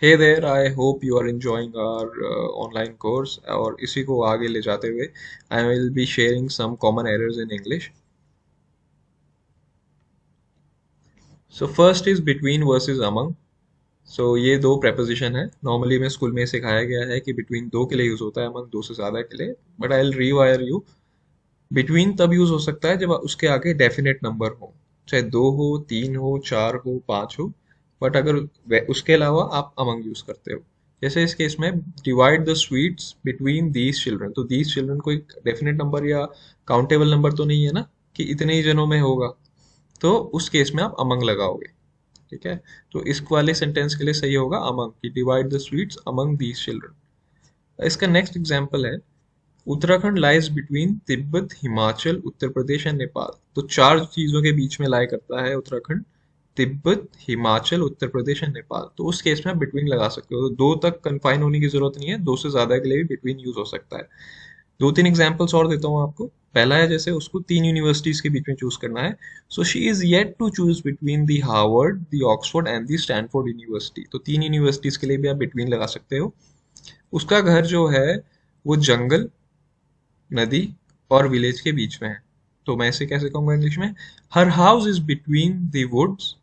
Hey there, I hope you are enjoying our online course और इसी को आगे ले जाते हुए I will be sharing some common errors in English. So first is between versus among. So ये दो preposition है. Normally में स्कूल में सिखाया गया है कि between दो के लिए यूज होता है, among दो से ज़्यादा के लिए. But I'll rewire you. Between तब यूज हो सकता है जब उसके आगे डेफिनेट नंबर हो, चाहे दो हो, तीन हो, चार हो, पांच हो. बट अगर उसके अलावा आप अमंग यूज करते हो, जैसे इस केस में divide the sweets between these children, तो दीज चिल्ड्रन कोई डेफिनेट नंबर या काउंटेबल नंबर तो नहीं है ना कि इतने ही जनों में होगा. तो उस केस में आप अमंग लगाओगे. ठीक है. तो इस वाले सेंटेंस के लिए सही होगा अमंग, कि divide the sweets among these children. इसका नेक्स्ट एग्जाम्पल है, Uttarakhand lies between Tibet, Himachal, Uttar Pradesh and Nepal. तो चार चीजों के बीच में लाई करता है उत्तराखंड, तिब्बत, हिमाचल, उत्तर प्रदेश एंड नेपाल. तो उस केस में आप बिटवीन लगा सकते हो. तो दो तक कन्फाइन होने की जरूरत नहीं है, दो से ज्यादा के लिए भी बिटवीन यूज हो सकता है. दो तीन एग्जाम्पल्स और देता हूँ आपको. पहला है, जैसे उसको तीन यूनिवर्सिटीज के बीच में चूज करना है. So she is yet to choose between the Harvard, the Oxford and the Stanford university. तो तीन यूनिवर्सिटीज के लिए भी आप बिटवीन लगा सकते हो. उसका घर जो है वो जंगल, नदी और विलेज के बीच में है. तो मैं इसे कैसे कहूंगा इंग्लिश में? Her house is between the woods,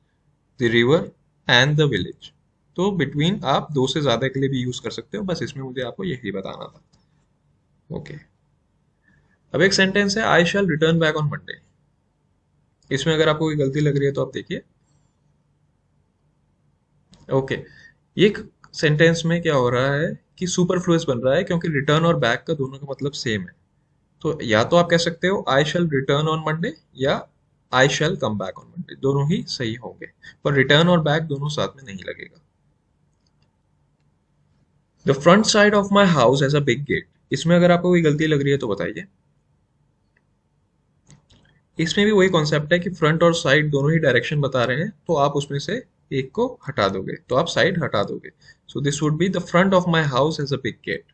the river and the village. तो बिटवीन आप दो से ज्यादा के लिए भी यूज कर सकते हो, बस इसमें मुझे आपको यही बताना था. ओके. अब एक सेंटेंस है, आई शैल रिटर्न बैक ऑन मंडे. इसमें अगर आपको कोई गलती लग रही है तो आप देखिए. ओके. ये सेंटेंस में क्या हो रहा है कि सुपरफ्लुअस बन रहा है, क्योंकि रिटर्न और बैक का दोनों का मतलब सेम है. तो या तो आप कह सकते हो आई शैल रिटर्न ऑन मंडे, या आई शैल कम बैक ऑन मंडे. दोनों ही सही होंगे, पर रिटर्न और बैक दोनों साथ में नहीं लगेगा. The front side of my house has a big gate. इसमें अगर आपको कोई गलती लग रही है तो बताइए. इसमें भी वही कॉन्सेप्ट है कि फ्रंट और साइड दोनों ही डायरेक्शन बता रहे हैं, तो आप उसमें से एक को हटा दोगे, तो आप साइड हटा दोगे. So this would be the front of my house has a big gate.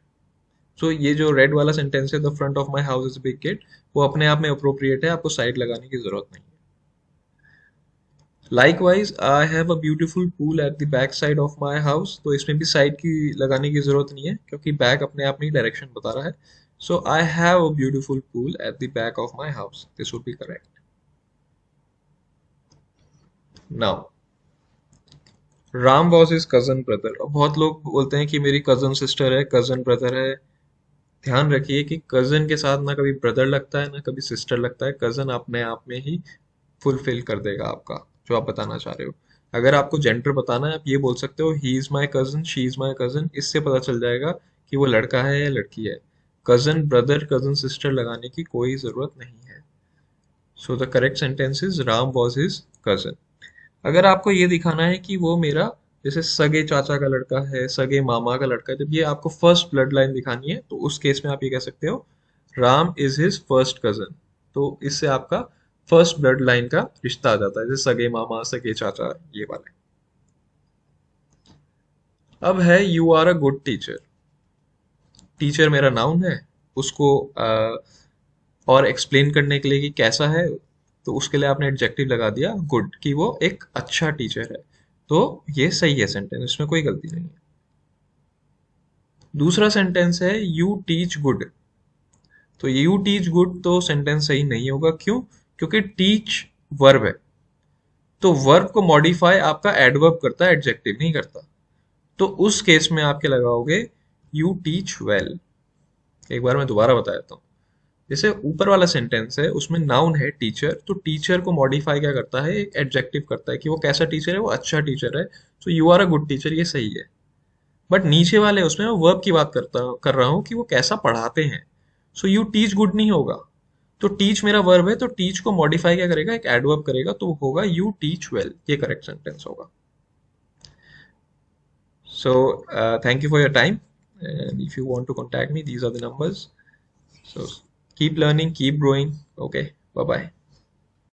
So ये जो रेड वाला सेंटेंस है, the front of my house is a big gate, वो अपने आप में अप्रोप्रिएट है, आपको साइड लगाने की जरूरत नहीं है. Likewise I have a beautiful pool at the back side of my house. तो इसमें भी साइड की लगाने की जरूरत नहीं है, क्योंकि बैक अपने आप में ही डायरेक्शन बता रहा है. So I have a beautiful pool at the back of my house. This would be correct. Now, Ram was his cousin brother. अब बहुत लोग बोलते हैं कि मेरी कजन सिस्टर है, कजन ब्रदर है. ध्यान रखिए कि कजन के साथ ना कभी ब्रदर लगता है ना कभी सिस्टर लगता है. कजन अपने आप में ही फुलफिल कर देगा आपका जो आप बताना चाह रहे हो. अगर आपको जेंडर बताना है, आप ये बोल सकते हो he is my cousin, she is my cousin. इससे पता चल जाएगा कि वो लड़का है या लड़की है. कजन ब्रदर, कजन सिस्टर लगाने की कोई जरूरत नहीं है. So the correct sentence is Ram was his cousin. अगर आपको ये दिखाना है कि वो मेरा जैसे सगे चाचा का लड़का है, सगे मामा का लड़का है, जब ये आपको फर्स्ट ब्लड लाइन दिखानी है, तो उस केस में आप ये कह सकते हो Ram is his first cousin. तो इससे आपका फर्स्ट ब्लड लाइन का रिश्ता आ जाता है, जैसे सगे मामा, सगे चाचा, ये वाले. अब है, you are a good teacher. Teacher मेरा नाउन है. उसको और एक्सप्लेन करने के लिए कि कैसा है, तो उसके लिए आपने एडजेक्टिव लगा दिया गुड, कि वो एक अच्छा टीचर है. तो ये सही है सेंटेंस, इसमें कोई गलती नहीं है. दूसरा सेंटेंस है, यू टीच गुड. तो यू टीच गुड तो सेंटेंस सही नहीं होगा. क्यों? क्योंकि टीच वर्ब है. तो वर्ब को मॉडिफाई आपका एडवर्ब करता है, एडजेक्टिव नहीं करता. तो उस केस में आप क्या लगाओगे? You teach well. एक बार मैं दोबारा बता देता हूँ. जैसे ऊपर वाला सेंटेंस है, उसमें नाउन है टीचर, तो टीचर को मॉडिफाई क्या करता है? एक एडजेक्टिव करता है कि वो कैसा टीचर है, वो अच्छा टीचर है. So you are a good teacher, ये सही है. बट नीचे वाले उसमें मैं वर्ब की बात कर रहा हूँ कि वो कैसा पढ़ाते हैं. सो यू टीच गुड नहीं होगा. तो टीच मेरा वर्ब है, तो टीच को मॉडिफाई क्या करेगा? एक एडवर्ब करेगा, तो होगा यू टीच वेल. ये करेक्ट सेंटेंस होगा. So thank you for your time. And if you want to contact me, these are the numbers. So keep learning, keep growing. Okay, bye bye.